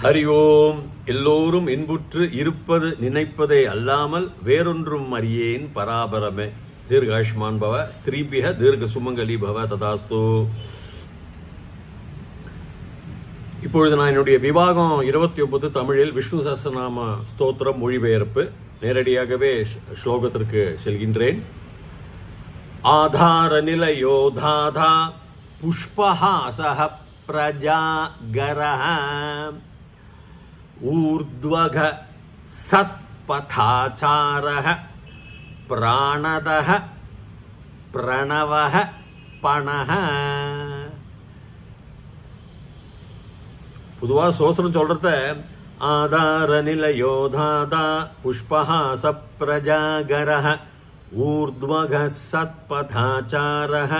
ஹரி ஓம். எல்லோரும் இன்புற்று இருப்பது நினைப்பதே அல்லாமல் வேறொன்றும் அறியேன் பராபரமே. தீர்காயுஷ்மான் பவ, ஸ்திரீபிய தீர்க்க சுமங்கலி பவ, ததாஸ்து. இப்பொழுது நான் என்னுடைய விவாகம் 29 தமிழில் விஷ்ணு சஹஸ்ரநாம ஸ்தோத்திரம் மொழிபெயர்ப்பு. நேரடியாகவே ஸ்லோகத்திற்கு செல்கின்றேன். ஆதார நிலையோ தாதா புஷ்பஹாசஹ பிரஜாகரஹ ஊர்த்வக சத்பதாச்சாரஹ பிராணதஹ பிரணவஹ பணஹ. பொதுவா சோஸ்திரம் சொல்றத ஆதார நிலையோ தாதா புஷ்பஹாச பிரஜாகரஹ ஊர்த்வக சத்பதாச்சாரஹ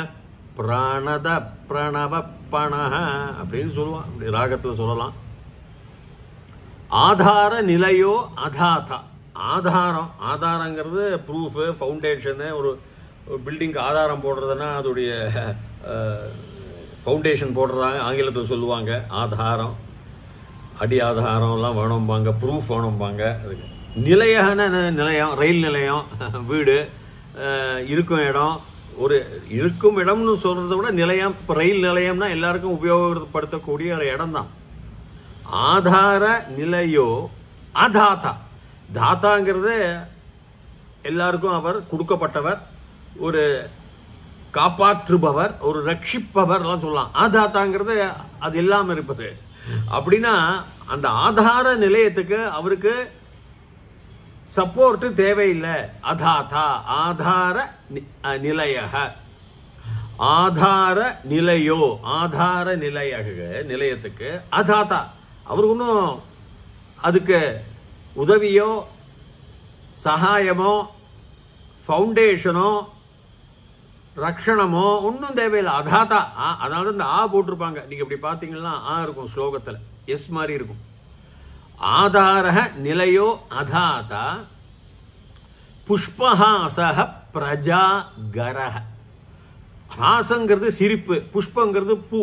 பிராணத பிரணவ பணஹ அப்படின்னு சொல்லுவான். அப்படி ராகத்தில் சொல்லலாம். ஆதார நிலையோ அதாதா. ஆதாரம், ஆதாரங்கிறது ப்ரூஃப், ஃபவுண்டேஷனு. ஒரு பில்டிங்க்கு ஆதாரம் போடுறதுன்னா அதோடைய ஃபவுண்டேஷன் போடுறதாங்க ஆங்கிலத்தில் சொல்லுவாங்க. ஆதாரம், அடி ஆதாரம்லாம் வேணும்பாங்க, ப்ரூஃப் வேணும்பாங்க. அதுக்கு நிலையான நிலையம், ரயில் நிலையம், வீடு, இருக்கும் இடம். ஒரு இருக்கும் இடம்னு சொல்றதை விட நிலையம், இப்போ ரயில் நிலையம்னா எல்லாருக்கும் உபயோகப்படுத்தக்கூடிய ஒரு இடம் தான். ஆதார நிலையோ அதாதா. தாத்தாங்கிறது எல்லாருக்கும் அவர் கொடுக்கப்பட்டவர், ஒரு காப்பாற்றுபவர், ஒரு ரட்சிப்பவர் எல்லாம் சொல்லலாம். ஆதாத்தாங்கிறது அது இல்லாம இருப்பது. அப்படின்னா அந்த ஆதார நிலையத்துக்கு அவருக்கு சப்போர்ட் தேவையில்லை. அதாதா ஆதார நிலையக. ஆதார நிலையோ ஆதார நிலையத்துக்கு அதாதா அவருக்கு ஒன்றும் அதுக்கு உதவியோ சகாயமோ ஃபவுண்டேஷனோ ரக்ஷணமோ ஒன்றும் தேவையில்லை. அதாதா. அதனால இந்த ஆ போட்டிருப்பாங்க. நீங்க இப்படி பாத்தீங்கன்னா ஆ இருக்கும் ஸ்லோகத்துல, எஸ் மாதிரி இருக்கும். ஆதார நிலையோ அதாதா புஷ்பஹாசஹ பிரஜாகரஹ. ஹாசங்கிறது சிரிப்பு, புஷ்பங்கிறது பூ.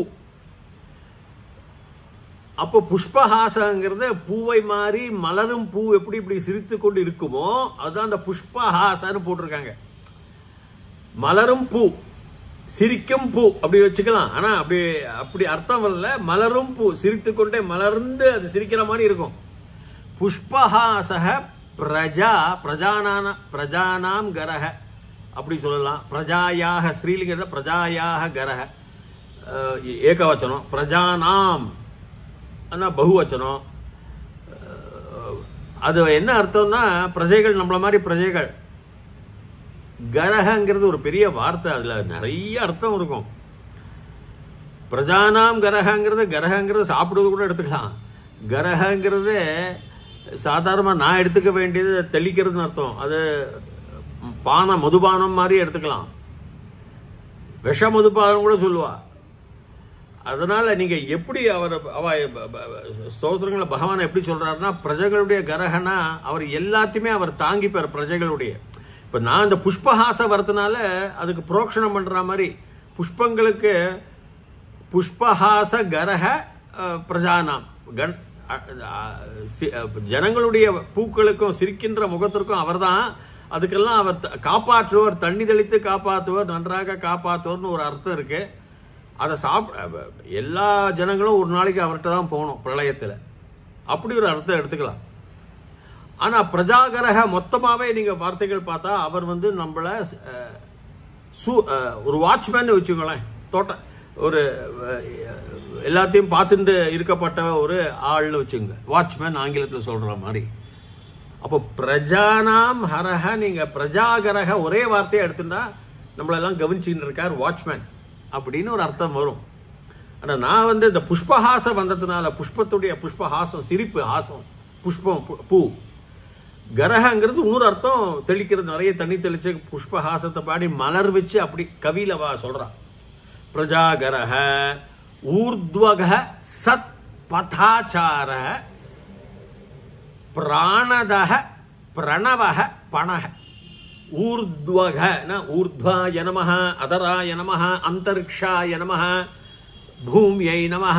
அப்போ புஷ்பஹாசங்கிறது பூவை மாறி மலரும் பூ எப்படி இப்படி சிரித்து கொண்டு இருக்குமோ அதுதான் அந்த புஷ்பஹாசன்னு போட்டிருக்காங்க. மலரும் பூ, சிரிக்கும் பூ அப்படி வச்சுக்கலாம். ஆனா அப்படி அர்த்தம் இல்ல. மலரும் பூ, சிரித்து கொண்டே மலர்ந்து அது சிரிக்கிற மாதிரி இருக்கும். புஷ்பஹாசஹ பிரஜானாம் கரஹ அப்படி சொல்லலாம். பிரஜாயாக ஸ்ரீலிங்க, பிரஜாயாக கரஹ ஏகவச்சனம். பிரஜானாம் பகுவச்சனம். அது என்ன அர்த்தம்னா பிரஜைகள், நம்மள மாதிரி பிரஜைகள். கரஹங்கிறது ஒரு பெரிய வார்த்தை, அதுல நிறைய அர்த்தம் இருக்கும். பிரஜானாம் கரஹங்கிறது சாப்பிடுவது கூட எடுத்துக்கலாம். கரஹங்கிறது சாதாரணமா நான் எடுத்துக்க வேண்டியது தெளிக்கிறதுன்னு அர்த்தம். அது மதுபானம் மாதிரி எடுத்துக்கலாம். விஷ மதுபானம் கூட சொல்லுவா. அதனால நீங்க எப்படி ஸ்தோத்திரங்களை பகவான் எப்படி சொல்றாருன்னா, பிரஜைகளுடைய கரகனா அவர் எல்லாத்தையுமே அவர் தாங்கிப்பார் பிரஜைகளுடைய. இப்ப நான் இந்த புஷ்பஹாச வரதுனால அதுக்கு புரோக்ஷணம் பண்ற மாதிரி புஷ்பங்களுக்கு புஷ்பஹாச கரஹ பிரஜானாம். ஜனங்களுடைய பூக்களுக்கும் சிரிக்கின்ற முகத்திற்கும் அவர் தான். அதுக்கெல்லாம் அவர் காப்பாற்றுவர், தண்ணி தெளித்து காப்பாற்றுவர், நன்றாக காப்பாற்றுவர்னு ஒரு அர்த்தம் இருக்கு. அதை எல்லா ஜனங்களும் ஒரு நாளைக்கு அவர்கிட்ட தான் போகணும் பிரளயத்தில். அப்படி ஒரு அர்த்தம் எடுத்துக்கலாம். ஆனா பிரஜாகரக மொத்தமாவே நீங்க வார்த்தைகள் பார்த்தா அவர் நம்மள ஒரு வாட்ச்மேன் வச்சுக்கோங்களேன். ஒரு எல்லாத்தையும் பார்த்துட்டு இருக்கப்பட்ட ஒரு ஆள்னு வச்சுங்க, வாட்ச்மேன் ஆங்கிலத்தில் சொல்ற மாதிரி. அப்போ பிரஜானாம் ஹரஹ, நீங்க பிரஜாகரக ஒரே வார்த்தையை எடுத்துட்டா நம்மளெல்லாம் கவனிச்சுட்டு இருக்கார் வாட்ச்மேன் அப்படின்னு ஒரு அர்த்தம் வரும். ஆனா நான் இந்த புஷ்பஹாச வந்ததுனால புஷ்பத்துடைய புஷ்பஹாசம், சிரிப்பு, ஹாசம், புஷ்பம், பூ. கரஹங்கிறது இன்னொரு அர்த்தம் தெளிக்கிறது. நிறைய தண்ணி தெளிச்சு புஷ்பஹாசத்தை பாடி மலர் வச்சு அப்படி கவிலவா சொல்றான். பிரஜாகரஹ ஊர்த்வக சத் பதாச்சார பிராணதஹ பிரணவஹ பணஹ. ஊர்த்வக ஊர்த்வாய நமஹ, அதராய நமஹ, அந்தரிக்ஷாய நமஹ, பூமியை நமஹ,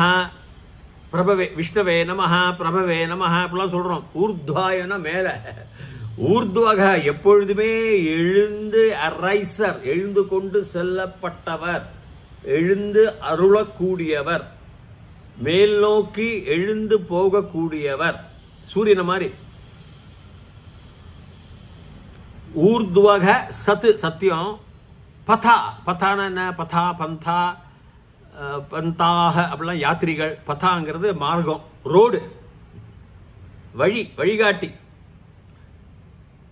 பிரபவே விஷ்ணவே நமஹ பிரபவே நமஹ அப்படிலாம் சொல்றோம். ஊர்த்வாயன மேல, ஊர்துவக எப்பொழுதுமே எழுந்து அரைசர், எழுந்து கொண்டு செல்லப்பட்டவர், எழுந்து அருளக்கூடியவர், மேல் நோக்கி எழுந்து போகக்கூடியவர், சூரியனை மாதிரி. ஊர்துவக சத்து சத்தியம், பதா பதான என்ன, பதா பந்தா பந்தாக அப்படிலாம் யாத்திரிகள். பதாங்கிறது மார்க்கம், ரோடு, வழி, வழிகாட்டி,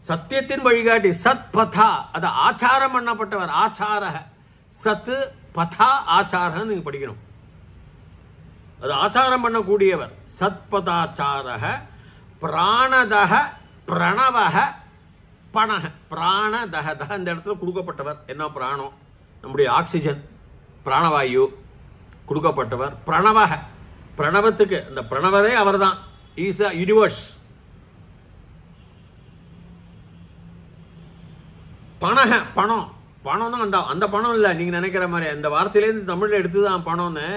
சத்தியத்தின் வழிகாட்டி. சத் பதா, அது ஆச்சாரம் பண்ணப்பட்டவர், ஆச்சார. சத்து பதா ஆச்சாரம் நீங்க படிக்கணும். அது ஆச்சாரம் பண்ணக்கூடியவர். சத் பதாச்சாரக பிராணதக பிரணவக பணக. பிராணதக, தக இந்த இடத்துல கொடுக்கப்பட்டவர். என்ன பிராணம்? நம்முடைய ஆக்சிஜன், பிராணவாயு கொடுக்கப்பட்டவர். பிரணவக, பிரணவத்துக்கு இந்த பிரணவரே அவர் தான். Is a universe. பணக, பணம். பணம்னா அந்த பணம் இல்ல நீங்க நினைக்கிற மாதிரி. அந்த வார்த்தையிலேருந்து தமிழ்ல எடுத்துதான் பணம்னு.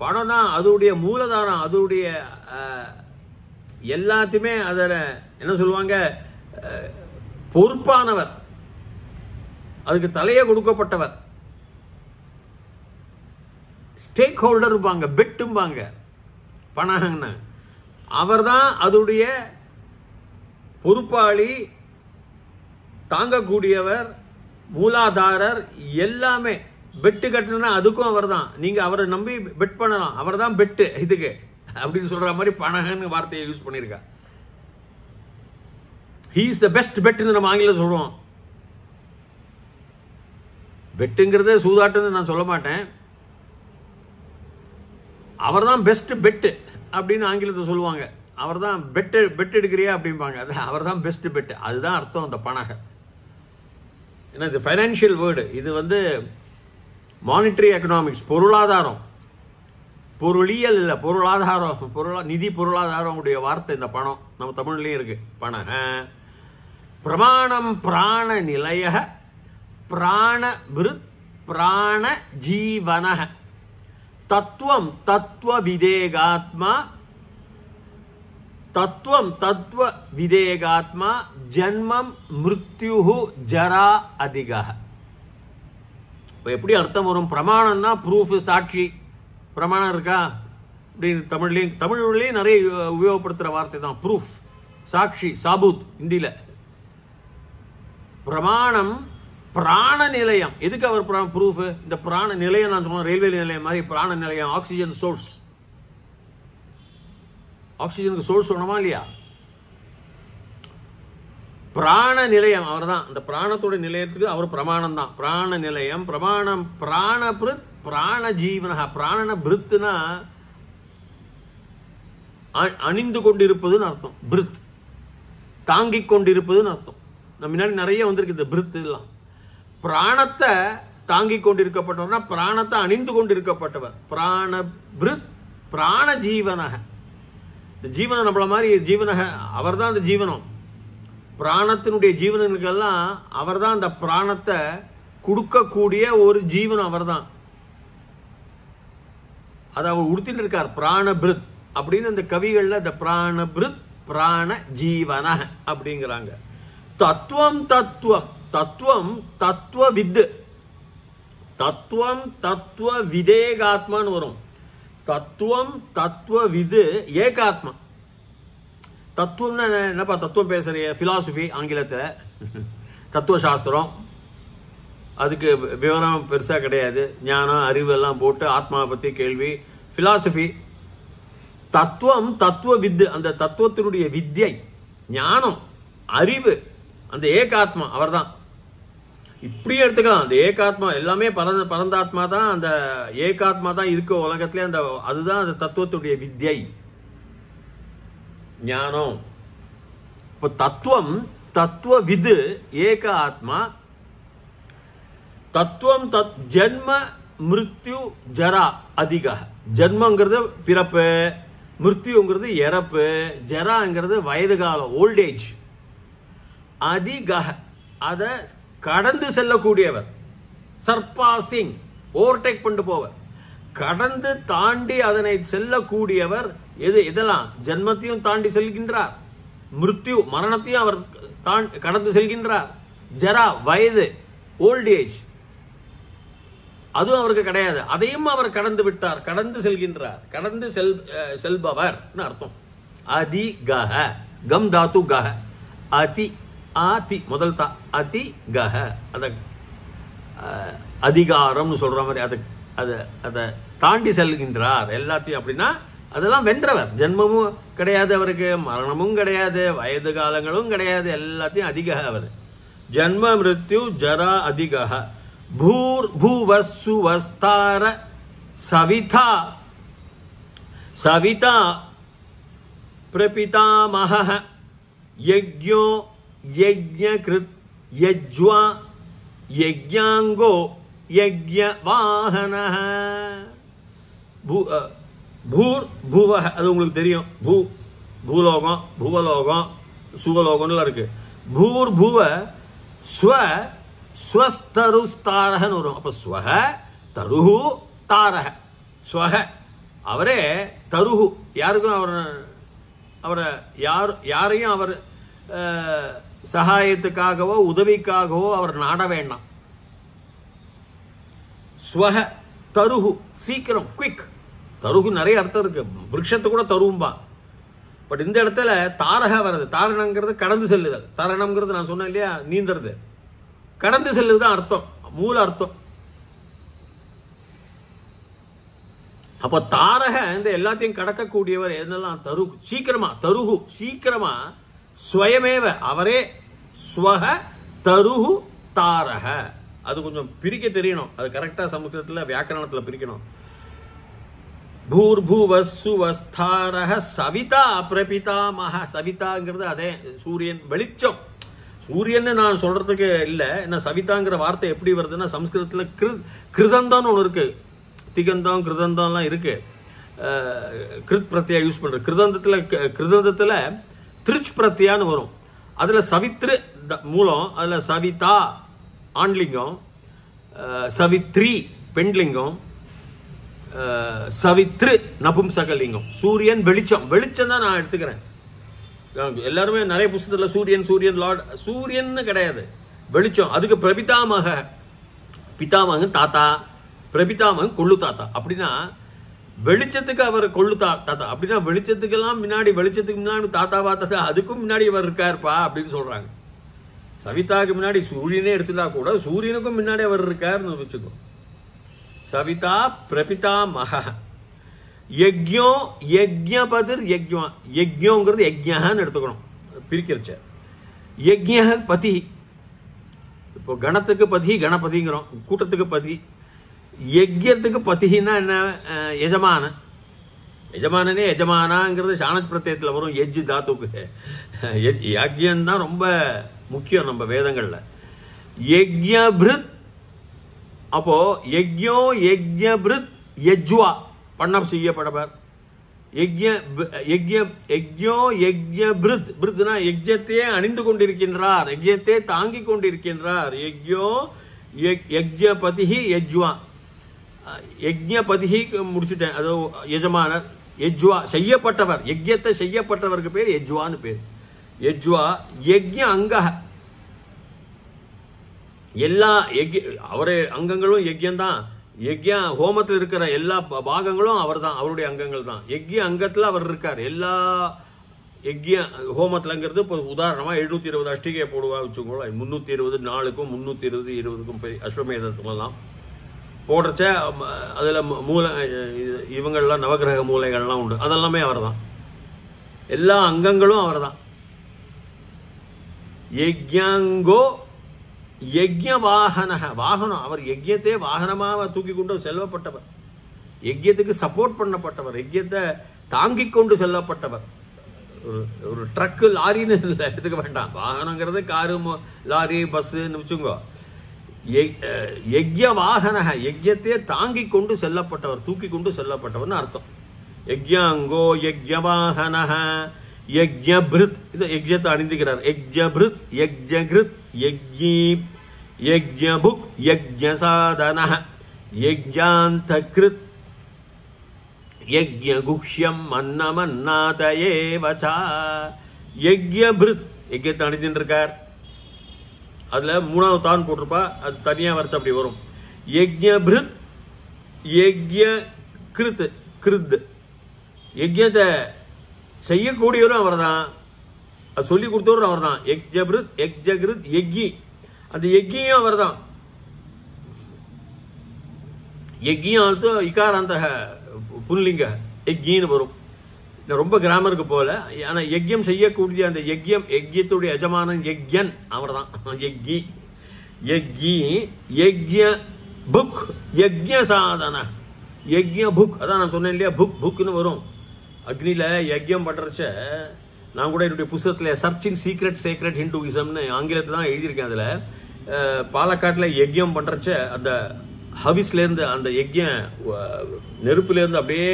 பணம்னா அதோடைய மூலதாரம், அதோடைய எல்லாத்தையுமே அதில் என்ன சொல்லுவாங்க, பொறுப்பானவர், அதுக்கு தலையே கொடுக்கப்பட்டவர், ஸ்டேக் ஹோல்டர் இருப்பாங்க, பெட்டும்பாங்க. பணகன்னு அவர் தான் அதோடைய பொறுப்பாளி, தாங்கக்கூடியவர், மூலாதாரர், எல்லாமே. பெட்டு கட்டணும்னா அதுக்கும் அவர் தான். நீங்க அவரை நம்பி பெட் பண்ணலாம், அவர் தான் பெட்டு இதுக்கு அப்படின்னு சொல்ற மாதிரி பணகன்னு வார்த்தையை யூஸ் பண்ணிருக்கா. He is the best bet நம்ம ஆங்கிலம் சொல்றோம். பெட்டுங்கிறது சூதாட்டுன்னு நான் சொல்ல மாட்டேன். அவர் தான் பெஸ்ட் பெட்டு அப்படின்னு ஆங்கிலத்தை சொல்லுவாங்க. அவர் தான் பெட் எடுக்கிறியா அப்படிம்பாங்க. அது அவர் தான் பெஸ்ட் பெட், அதுதான் அர்த்தம் அந்த பணக. ஏன்னா இது ஃபைனான்சியல் வேர்டு. இது வந்து மானிட்டரி எக்கனாமிக்ஸ், பொருளாதாரம், பொருளியல் இல்ல, பொருளாதாரம், நிதி பொருளாதாரம் உடைய வார்த்தை இந்த பணம். நம்ம தமிழ்லயும் இருக்கு பணக. பிரமாணம் பிராண நிலைய பிராண விருத் பிராண ஜீவன தத்துவம் தத்துவ விதேகாத்மா தத்துவம் தத்துவ விதேகாத்மா ஜன்மம் மிருத்யு ஜரா அதிக. எப்படி அர்த்தம் வரும்? பிரமாணம்னா ப்ரூஃப், சாட்சி. பிரமாணம் இருக்கா அப்படின்னு தமிழ்லயும் நிறைய உபயோகப்படுத்துற வார்த்தை தான் ப்ரூஃப், சாட்சி, சாபூத் ஹிந்தியில. பிரமாணம் பிராண நிலையம். எதுக்கு அவர் ப்ரூஃப்? இந்த பிராண நிலையம் நான் சொன்ன ரயில்வே நிலையம் மாதிரி பிராண நிலையம், ஆக்சிஜன் சோர்ஸ். ஆக்சிஜனுக்கு சோர்ஸ் சொன்னமா இல்லையா? பிராண நிலையம் அவர் தான். அந்த பிராணத்தோட நிலையத்துக்கு அவர் பிரமாணம் தான். பிராண நிலையம், பிரமாணம், பிராண பிருத் பிராண ஜீவன. பிராணன பிருத்னா அணிந்து கொண்டிருப்பதுன்னு அர்த்தம். பிருத் தாங்கிக் கொண்டிருப்பதுன்னு அர்த்தம். நம்ம முன்னாடி நிறைய வந்திருக்கு இந்த பிருத் எல்லாம். பிராணத்தை தாங்கிக் கொண்டிருக்கப்பட்டவர்னா பிராணத்தை அணிந்து கொண்டிருக்கப்பட்டவர். பிராண பிருத் பிராண ஜீவனக. இந்த ஜீவனம் நம்மள மாதிரி ஜீவனக அவர் தான். அந்த ஜீவனம், பிராணத்தினுடைய ஜீவனங்களுக்கெல்லாம் அவர் தான். அந்த பிராணத்தை கொடுக்கக்கூடிய ஒரு ஜீவனம் அவர் தான். அதை அவர் உடுத்திட்டு இருக்கார். பிராண பிருத் அப்படின்னு இந்த கவிகள்ல இந்த பிராண பிருத் பிராண ஜீவன அப்படிங்கிறாங்க. தத்துவம் தத்துவம் தத்துவம் தத்துவ வித். தத்துவம் தத்துவ விதேகாத்மான்னு வரும். தத்துவம் தத்துவ விது ஏகாத்மா. தத்துவம்னா என்னப்பா தத்துவம் பேசுறிய? பிலாசபி ஆங்கிலத்துல, தத்துவ சாஸ்திரம். அதுக்கு விவரம் பெருசா கிடையாது. ஞானம், அறிவு எல்லாம் போட்டு ஆத்மாவை பத்தி கேள்வி, பிலாசபி. தத்துவம் தத்துவ வித்து, அந்த தத்துவத்தினுடைய வித்யை, ஞானம், அறிவு, அந்த ஏகாத்மா அவர் தான். இப்படியே எடுத்துக்கலாம். அந்த ஏகாத்மா எல்லாமே பரந்தாத்மா தான். அந்த ஏகாத்மா தான் இருக்கு உலகத்திலே. அந்த அதுதான் அந்த தத்துவத்துடைய வித்யை, ஞானம். இப்ப தத்துவம் தத்துவ விது ஏக ஆத்மா. தத்துவம் ஜென்ம மிருத்யு ஜரா அதிக. ஜென்மங்கிறது பிறப்பு, மிருத்யுங்கிறது இறப்பு, ஜராங்கிறது வயது காலம், ஓல்டேஜ். அதிக அத கடந்து செல்லக்கூடியவர், சர்பாசிங், ஓவர்டேக் பண்ணிட்டு போவர். கடந்து தாண்டி அதனை செல்லக்கூடியவர். இதெல்லாம் ஜன்மத்தையும் தாண்டி செல்கின்றார், மிருத்யு மரணத்தையும் அவர் கடந்து செல்கின்றார், ஜரா வயது ஓல்ட் ஏஜ் அதுவும் அவருக்கு கிடையாது, அதையும் அவர் கடந்து விட்டார், கடந்து செல்கின்றார், கடந்து செல்பவர் அர்த்தம். அதி கஹ, கம் தாத்து கஹ, அதி ஆதி முதல் தா, அதி கஹ அத அதிகாரம் சொல்ற மாதிரி அதை தாண்டி செல்கின்றார் எல்லாத்தையும். அப்படின்னா அதெல்லாம் வென்றவர். ஜென்மமும் கிடையாது அவருக்கு, மரணமும் கிடையாது, வயது காலங்களும் கிடையாது, எல்லாத்தையும் அதிக அவர். ஜன்ம மிருத்யு ஜரா அதிக பூர் பூவசுவஸ்தார சவிதா சவிதா பிரபிதாமஹ யஜ்ஞோ யஜ்ஞகிருத் யஜ்வா யஜ்ஞாங்கோ யஜ்ஞவாஹனஹ. பூர் பூவஹ அது உங்களுக்கு தெரியும். பூலோகம் புவலோகம் சுவலோகம்லாம் இருக்கு. பூர் பூவ ஸ்வ ஸ்வஸ்தருஸ்தாரஹன்னு வரும். அப்ப ஸ்வஹ தருஹு தாரஹ. ஸ்வஹ அவரே, தருஹு யாருக்கும் அவரை யாரையும் அவர் சகாயத்துக்காகவோ உதவிக்காகவோ அவர் நாட வேண்டாம். ஸ்வஹ தருஹு சீக்கிரம், குவிக். தருகு நிறைய அர்த்தம் இருக்கு, விருட்சத்தை கூட தருவும்பா. பட் இந்த இடத்துல தாரக வருது. தாரணங்கிறது கடந்து செல்லுதல், தரணம்ங்கிறது நான் சொன்னேன் இல்லையா, நீந்துறது, கடந்து செல்லுதான் அர்த்தம், மூல அர்த்தம். அப்ப தாரக இந்த எல்லாத்தையும் கடக்கக்கூடியவர். என்னெல்லாம் தரு சீக்கிரமா, தருகு சீக்கிரமா, ஸ்வயமேவ அவரே, ஸ்வஹ தருகு தாரக. அது கொஞ்சம் பிரிக்க தெரியணும், அது கரெக்டா சமஸ்கிருதத்துல வியாக்கரணத்துல பிரிக்கணும். பூர்பூவசுவஸ்தாரஹ சவிதா பிரபிதாமஹ. சவிதாங்கிறது அதே சூரியன், வெளிச்சம். சூரியன் நான் சொல்றதுக்கு இல்ல, என்ன சவிதாங்கிற வார்த்தை எப்படி வருதுன்னா சம்ஸ்கிருதத்துல கிருதந்தம்னு ஒண்ணு இருக்கு. திகந்தம் கிருதந்தம் எல்லாம் இருக்கு. கிருத் பிரத்யா யூஸ் பண்ற. கிருதந்தத்துல திருச் பிரத்யான்னு வரும். அதுல சவித்ரு மூலம், அதுல சவிதா ஆண்லிங்கம், சவித்ரி பெண்லிங்கம், சவித்ரு நபும்சகலிங்கம். சூரியன் வெளிச்சம், வெளிச்சம் தான் நான் எடுத்துக்கிறேன். எல்லாருமே நிறைய புத்தகத்துல சூரியன் சூரியன் லார்ட், சூரியன் கிடையாது, வெளிச்சம். அதுக்கு பிரபிதாமக, பிதாமகன் தாத்தா, பிரபிதாமகன் கொள்ளு தாத்தா. அப்படின்னா வெளிச்சத்துக்கு அவர் கொள்ளு தாத்தா. அப்படின்னா வெளிச்சத்துக்கெல்லாம் முன்னாடி, வெளிச்சத்துக்கு முன்னாடி தாத்தாவா தாத்தா, அதுக்கும் முன்னாடி அவர் இருக்காருப்பா அப்படின்னு சொல்றாங்க. சவிதாக்கு முன்னாடி சூரியனே எடுத்துட்டா கூட சூரியனுக்கும் முன்னாடி அவர் இருக்காருன்னு வச்சுக்கோ. சவிதா பிரபிதாமஹ. யஜ்ஞோ யஜ்ஞபதிர் யஜ்ஞா. யஜ்ஞோங்கிறது யஜ்ஞன்னு எடுத்துக்கணும் பிரிக்கிறச்ச. யஜ்ஞ பதி, இப்போ கணத்துக்கு பதி கணபதிங்கிறோம், கூட்டத்துக்கு பதி. யஜ்யத்துக்கு பதினா என்ன, எஜமான. எஜமானனே எஜமானாங்கிறது சாணச் பிரத்யத்துல வரும், எஜ் தாத்துக்கு. யஜ்யம் தான் ரொம்ப முக்கியம் நம்ம வேதங்கள்ல. யஜ்ஞபிருத். அப்போ யஜ்ஞோ யஜ்ஞபிருத் யஜ்வா பண்ணம் செய்யப்படவர். யஜ்ஞோ யஜ்ஞபிருத். பிருத்னா யஜ்யத்தையே அணிந்து கொண்டிருக்கின்றார், யஜ்யத்தை தாங்கிக் கொண்டிருக்கின்றார். யஜ்ஞோ யஜ்ஞபதி யஜ்வா. யஜ்ஞபதி முடிச்சுட்டேன், அது எஜமானர். யஜ்வா செய்யப்பட்டவர், யஜ்யத்தை செய்யப்பட்டவருக்கு பேர் யஜ்வான்னு பேர். யஜ்வா யஜ்ஞ அங்க. எல்லா அவரே அங்கங்களும் யஜ்யம் தான். யஜ்ய ஹோமத்தில் இருக்கிற எல்லா பாகங்களும் அவர் தான், அவருடைய அங்கங்கள் தான். யஜ்ய அங்கத்துல அவர் இருக்கார். எல்லா யஜ்ய ஹோமத்துலங்கிறது இப்போ உதாரணமா 720 அஷ்டிகை போடுவா வச்சுக்கோங்களா. 320 நாளுக்கும் 320 20க்கும் அஸ்வமேதத்துக்கெல்லாம் போடுறச்ச அதுல மூல இவங்கள்லாம் நவகிரக மூலைகள்லாம் உண்டு, அதெல்லாமே அவர் தான். எல்லா அங்கங்களும் அவர் தான். யஜ்ஞாங்கோ யஜ்ஞ வாகன. வாகனம், அவர் யஜ்யத்தை வாகனமாக தூக்கி கொண்டு செல்லப்பட்டவர், யஜ்யத்துக்கு சப்போர்ட் பண்ணப்பட்டவர், யஜ்யத்தை தாங்கிக் கொண்டு செல்லப்பட்டவர். ஒரு ட்ரக்கு லாரின்னு எடுத்துக்க வேண்டாம், வாகனங்கிறது காரு லாரி பஸ்ன்னு வச்சுங்கோ. யஜ்ய வாகன, யஜ்யத்தை தாங்கிக் கொண்டு செல்லப்பட்டவர், தூக்கி கொண்டு செல்லப்பட்டவர்னு அர்த்தம். யஜ்யாங்கோ யஜ்யவாகன யஜ்ஞபிருத். இது யஜ்யத்தை அணிந்துகிறார். யஜ்ஞபிருத் யஜ்ஞகிருத் யஜ்ஞி யஜ்ஞபுக் யஜ்ஞசாதன யஜ்ஞாந்தகிருத் யஜ்ய குஹ்யம் அன்னமன்னாத ஏவசா. யஜ்ய பிருத் யஜ்யத்தை அணிஞ்சுட்டு இருக்கார். அதுல 3வது தான் போட்டிருப்பா, அது தனியா வரைச்சு அப்படி வரும். யஜ்ய பிருத் யஜ்ய கிருத் கிருத். யஜ்யத்தை செய்யக்கூடியவரும் அவர் தான், அது சொல்லி கொடுத்தவரும் அவர் தான். யஜ்ய பிருத் யஜ்ய கிருத் யஜ்யி, அந்த யஜ்யும் அவர் தான். யஜ்யம் இகாராந்த புல்லிங்க யஜ்யின்னு வரும். ரொம்ப கிராமருக்கு போல, ஆனா யஜ்யம் செய்யக்கூடிய அந்த யஜ்யத்துடைய எஜமானன் யஜ்யன் அவர் தான். யஜ்யி யஜ்யி யஜ்ய புக் யஜ்ய சாதன யஜ்ய புக். அதான் நான் சொன்னேன் இல்லையா, புக் புக்னு வரும். அக்னியில யஜ்யம் பண்றச்ச நான் கூட என்னுடைய புத்தகத்துல சர்ச்சிங் சீக்ரெட் சேக்ரெட் ஹிந்துயிசம்னு ஆங்கிலத்தை தான் எழுதியிருக்கேன். அதுல பாலக்காட்டுல யஜ்யம் பண்றச்ச அந்த ஹவிஸ்ல இருந்து அந்த யஜ்ய நெருப்புல இருந்து அப்படியே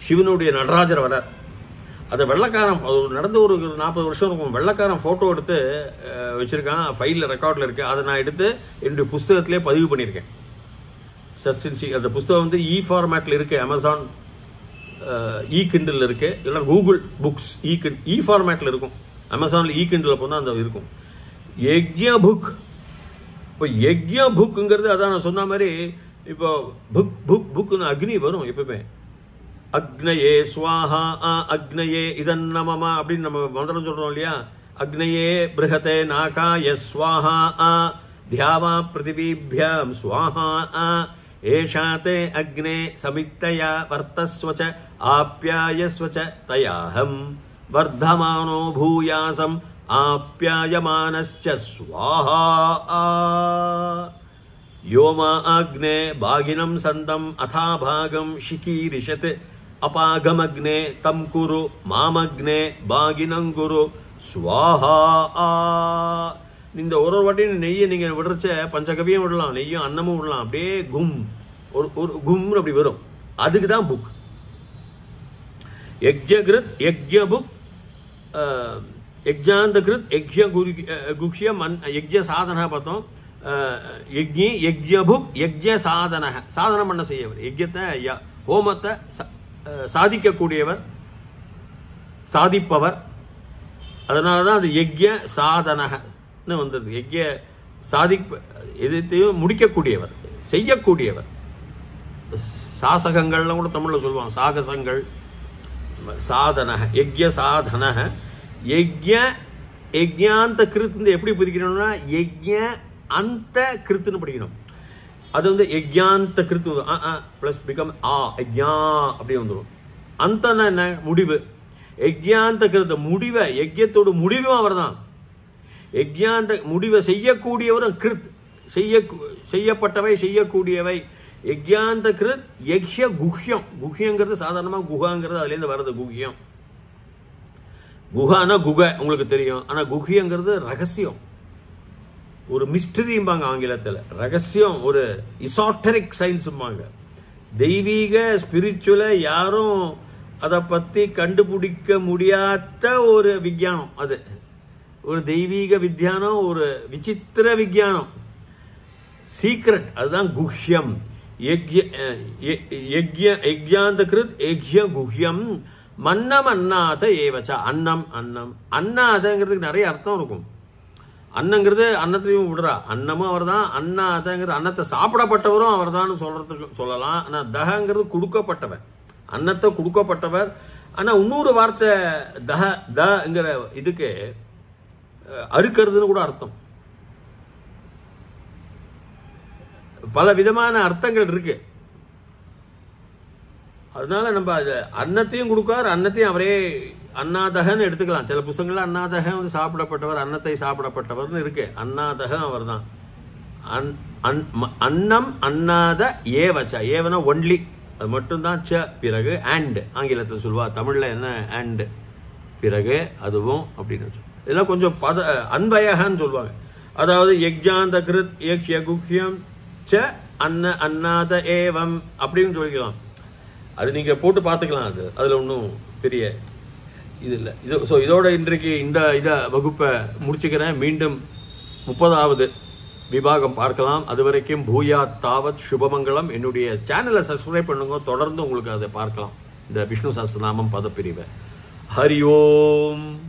சிவனுடைய நடராஜர் வர, அதை வெள்ளக்காரன் நடந்து ஒரு 40 வருஷம் இருக்கும், வெள்ளக்காரன் போட்டோ எடுத்து வச்சிருக்கான், ஃபைல்ல ரெக்கார்ட்ல இருக்கு. அதை நான் எடுத்து என்னுடைய புஸ்தகத்திலே பதிவு பண்ணியிருக்கேன். அந்த புஸ்தகம் இ ஃபார்மேட்ல இருக்கு, அமேசான் இ கிண்டில் இருக்கு, இல்லைன்னா கூகுள் புக்ஸ் இ ஃபார்மேட்ல இருக்கும். அமேசான்ல இ கிண்டில் போனா அந்த இருக்கும். யஜ்ய புக். இப்போ யஜ்ய புக்ங்கிறது அதான் நான் சொன்ன மாதிரி, இப்போ புக் புக் புக்னு அக்னி வரும் எப்பவுமே. அக்னயே ஸ்வாஹா அக்னயே இதன்னமமா அப்படின்னு நம்ம மந்திரம் சொல்றோம் இல்லையா. அக்னயே பிருஹதே நாகாய ஸ்வாஹா தியாவா பிருத்திவீப்யாம் ஸ்வாஹா ஏஷாதே அக்னே சமித்தயா வர்த்தஸ்வச ஆப்யாயஸ்வச தயாஹம் வர்தமானோ பூயாசம் ஆப்யாயமானஸ்ச ஸ்வாஹா. யோமா அக்னே பாகினம் சந்தம் அதா பாகம் ஷிகீரிஷத் அபாகமக்னே தம் குரு மாமக்னே பாகினங்குரு ஸ்வாஹா. இந்த ஒரு வாட்டி நெய்யை நீங்க விடுறச்ச பஞ்சகவியம் விடலாம், நெய்யும் அன்னமும் விடலாம், அப்படியே கும் ஒரு கும்னு அப்படி வரும். அதுக்குதான் புக். யஜ்யகிருத் யஜ்ய புக் யஜ்யாந்த கிருத் யஜ்ய குஹ்யம் யஜ்ய சாதன பார்த்தோம். யஜ்ஞி யஜ்ய புக் யஜ்ய சாதன, சாதனம் பண்ண செய்யவர், யஜ்யத்தை ஹோமத்தை சாதிக்கக்கூடியவர், சாதிப்பவர். அதனாலதான் அது யஜ்ய சாதனன்னு வந்தது. யஜ்ய எதையும் முடிக்கக்கூடியவர், செய்யக்கூடியவர். சாசகங்கள்லாம் கூட தமிழ்ல சொல்லுவாங்க, சாகசங்கள். சாதன யஜ்ய சாதன. யஜ்ய யஜ்யாந்த கிருத்து எப்படி பிரிக்கணும்னா யஜ்ய அந்த கிருத்துன்னு படிக்கணும். அது யஜ்யாந்த கிருத்து பிளஸ் பிகம் யஜ்யா அப்படி வந்துடும். அந்த என்ன முடிவு. யஜ்யாந்த கிருத்த முடிவை, யஜ்யத்தோட முடிவும் அவர் தான். யஜ்யாந்த முடிவை செய்யக்கூடியவரும் கிருத், செய்யப்பட்டவை செய்யக்கூடியவை. யஜ்யாந்த கிருத் யக்ஷ குஹ்யம். குஹ்யங்கிறது சாதாரணமா குஹாங்கிறது அதுல இருந்து வர்றது. குஹ்யம் குஹானா குகை உங்களுக்கு தெரியும், ஆனா குஹ்யங்கிறது ரகசியம், ஒரு மிஸ்டரிம்பாங்க ஆங்கிலத்தில். ரகசியம், ஒரு இசாட்டரிக் சயின்ஸ்பாங்க. தெய்வீக ஸ்பிரிச்சுவல யாரும் அதை பத்தி கண்டுபிடிக்க முடியாத ஒரு விஞ்ஞானம். அது ஒரு தெய்வீக விஞ்ஞானம், ஒரு விசித்திர விஞ்ஞானம், சீக்ரெட். அதுதான் குஹ்யம். யஜ்யாந்த கிருத் யஜ்ய குஹ்யம் மன்னம் அன்னாத ஏவச்சா. அன்னம் அன்னம் அன்னாதங்கிறதுக்கு நிறைய அர்த்தம் இருக்கும். அன்னங்கிறது அன்னத்தையும் விடுறா, அன்னமும் அவர் தான். அன்னாதங்கிறது அன்னத்தை சாப்பிடப்பட்டவரும் அவர் தான் சொல்றதுக்கு சொல்லலாம். ஆனா தகங்கிறது கொடுக்கப்பட்டவர், அன்னத்தை கொடுக்கப்பட்டவர். ஆனா இன்னொரு வார்த்தை தங்கிற இதுக்கு அறுக்கிறதுன்னு கூட அர்த்தம். பல விதமான அர்த்தங்கள் இருக்கு. அதனால நம்ம அன்னத்தையும் கொடுக்கார், அன்னத்தையும் அவரே அன்னாதகன்னு எடுத்துக்கலாம். சில புத்தகங்கள்ல அன்னாதக சாப்பிடப்பட்டவர், அன்னத்தை சாப்பிடப்பட்டவர்னு இருக்கு. அன்னாதகம் அவர் தான். அன்னம் அன்னாத ஏவச்ச. ஏவனா ஒன்லி, அது மட்டும்தான். ச பிறகு அண்ட் ஆங்கிலத்தில் சொல்வா, தமிழ்ல என்ன அண்ட் பிறகு அதுவும் அப்படின்னு. இதெல்லாம் கொஞ்சம் அன்பயகன்னு சொல்லுவாங்க. அதாவது யஜ்யாந்த கிருத் யக்ஷ குஹ்யம் ச அன்ன அன்னாத ஏவம் அப்படின்னு சொல்லிக்கலாம். அது நீங்க போட்டு பார்த்துக்கலாம். அதுல ஒன்றும் பெரிய இது இல்லை. இதோட இன்றைக்கு இந்த வகுப்பை முடிச்சுக்கிறேன். மீண்டும் 30வது விபாகம் பார்க்கலாம். அது வரைக்கும் பூயா தாவத் சுபமங்கலம். என்னுடைய சேனலை சப்ஸ்கிரைப் பண்ணுங்க, தொடர்ந்து உங்களுக்கு அதை பார்க்கலாம். இந்த விஷ்ணு சஹஸ்ரநாமம் பதப்பிரிவை. ஹரி ஓம்.